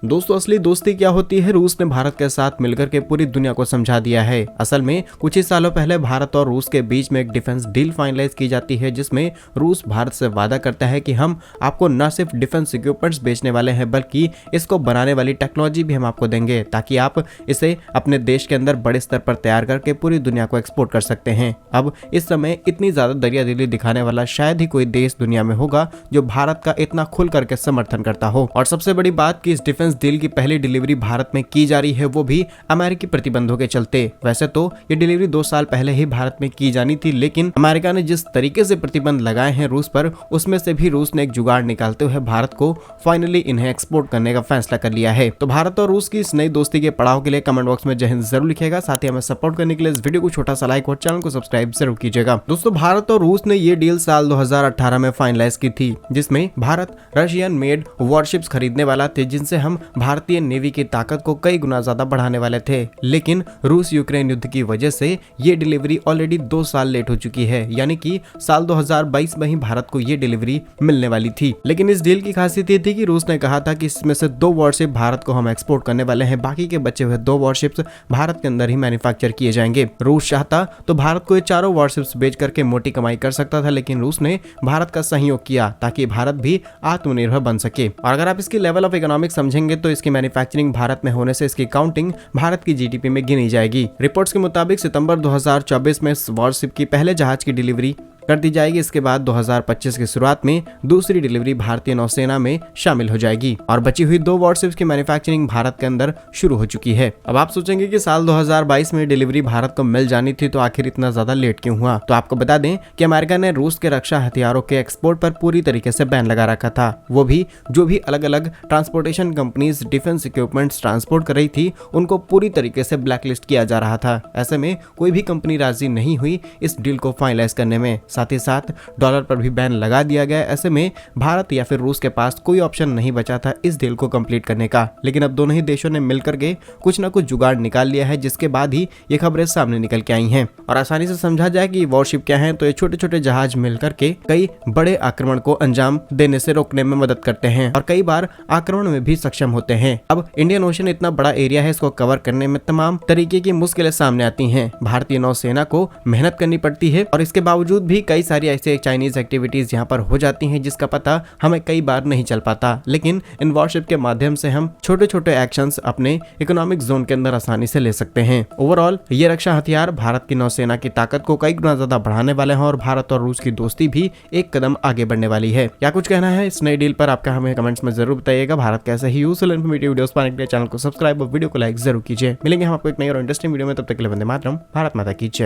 दोस्तों असली दोस्ती क्या होती है, रूस ने भारत के साथ मिलकर के पूरी दुनिया को समझा दिया है। असल में कुछ ही सालों पहले भारत और रूस के बीच में एक डिफेंस डील फाइनलाइज की जाती है, जिसमें रूस भारत से वादा करता है कि हम आपको न सिर्फ डिफेंस इक्विपमेंट्स बेचने वाले हैं, बल्कि इसको बनाने वाली टेक्नोलॉजी भी हम आपको देंगे, ताकि आप इसे अपने देश के अंदर बड़े स्तर पर तैयार करके पूरी दुनिया को एक्सपोर्ट कर सकते हैं। अब इस समय इतनी ज्यादा दरियादिली दिखाने वाला शायद ही कोई देश दुनिया में होगा जो भारत का इतना खुल करके समर्थन करता हो। और सबसे बड़ी बात कि इस डिफेंस डील की पहली डिलीवरी भारत में की जा रही है, वो भी अमेरिकी प्रतिबंधों के चलते। वैसे तो ये डिलीवरी 2 साल पहले ही भारत में की जानी थी, लेकिन अमेरिका ने जिस तरीके से प्रतिबंध लगाए हैं रूस पर, उसमें से भी रूस ने एक जुगाड़ निकालते हुए भारत को फाइनली इन्हें एक्सपोर्ट करने का फैसला कर लिया है। तो भारत और रूस की इस नई दोस्ती के पड़ाव के लिए कमेंट बॉक्स में जय हिंद जरूर लिखिएगा। साथ ही हमें सपोर्ट करने के लिए इस वीडियो को छोटा सा लाइक और चैनल को सब्सक्राइब जरूर कीजिएगा। दोस्तों भारत और रूस ने ये डील साल 2018 में फाइनलाइज की थी, जिसमें भारत रशियन मेड वॉरशिप्स खरीदने वाला थे, जिनसे हम भारतीय नेवी की ताकत को कई गुना ज्यादा बढ़ाने वाले थे। लेकिन रूस यूक्रेन युद्ध की वजह से ये डिलीवरी ऑलरेडी 2 साल लेट हो चुकी है, यानी कि साल 2022 में ही भारत को ये डिलीवरी मिलने वाली थी। लेकिन इस डील की खासियत ये थी कि रूस ने कहा था कि इसमें से 2 वॉरशिप भारत को हम एक्सपोर्ट करने वाले हैं, बाकी के बचे हुए 2 वॉरशिप्स भारत के अंदर ही मैन्युफैक्चर किए जाएंगे। रूस चाहता तो भारत को ये चारों वॉरशिप्स बेच करके मोटी कमाई कर सकता था, लेकिन रूस ने भारत का सहयोग किया ताकि भारत भी आत्मनिर्भर बन सके। और अगर आप इसकी लेवल ऑफ इकोनॉमिक्स समझेंगे तो इसकी मैन्युफैक्चरिंग भारत में होने से इसकी काउंटिंग भारत की जीडीपी में गिनी जाएगी। रिपोर्ट्स के मुताबिक सितंबर 2024 में इस वॉरशिप की पहले जहाज की डिलीवरी कर दी जाएगी। इसके बाद 2025 की शुरुआत में दूसरी डिलीवरी भारतीय नौसेना में शामिल हो जाएगी और बची हुई 2 वॉरशिप्स की मैन्युफैक्चरिंग भारत के अंदर शुरू हो चुकी है। अब आप सोचेंगे कि साल 2022 में डिलीवरी भारत को मिल जानी थी, तो आखिर इतना ज्यादा लेट क्यों हुआ? तो आपको बता दें कि अमेरिका ने रूस के रक्षा हथियारों के एक्सपोर्ट पर पूरी तरीके से बैन लगा रखा था। वो भी जो भी अलग अलग transportation companies defence equipments transport कर रही थी, उनको पूरी तरीके से ब्लैकलिस्ट किया जा रहा था। ऐसे में कोई भी कंपनी राजी नहीं हुई इस डील को फाइनलाइज करने में। साथ ही साथ डॉलर पर भी बैन लगा दिया गया। ऐसे में भारत या फिर रूस के पास कोई ऑप्शन नहीं बचा था इस डील को कंप्लीट करने का। लेकिन अब दोनों ही देशों ने मिलकर के कुछ ना कुछ जुगाड़ निकाल लिया है, जिसके बाद ही ये खबरें सामने निकल के आई हैं। और आसानी से समझा जाए कि वॉरशिप क्या है, तो ये छोटे छोटे जहाज मिलकर के कई बड़े आक्रमण को अंजाम देने से रोकने में मदद करते हैं और कई बार आक्रमण में भी सक्षम होते हैं। अब इंडियन ओशन इतना बड़ा एरिया है, इसको कवर करने में तमाम तरीके की मुश्किलें सामने आती हैं। भारतीय नौसेना को मेहनत करनी पड़ती है और इसके बावजूद भी कई सारी ऐसे चाइनीज एक्टिविटीज यहाँ पर हो जाती हैं, जिसका पता हमें कई बार नहीं चल पाता। लेकिन इन वॉरशिप के माध्यम से हम छोटे छोटे एक्शंस अपने इकोनॉमिक जोन के अंदर आसानी से ले सकते हैं। ओवरऑल ये रक्षा हथियार भारत की नौसेना की ताकत को कई गुना ज्यादा बढ़ाने वाले हैं और भारत और रूस की दोस्ती भी एक कदम आगे बढ़ने वाली है। क्या कुछ कहना है इस नई डील पर आपका, हमें कमेंट्स में जरूर बताइएगा। भारत कैसे ही यूजफुल इन्फॉर्मेटिव वीडियोस पाने के लिए चैनल को सब्सक्राइब और वीडियो को लाइक जरूर कीजिए। मिलेंगे हम आपको एक नई और इंटरेस्टिंग वीडियो में, तब तक के लिए वंदे मातरम। भारत माता की जय।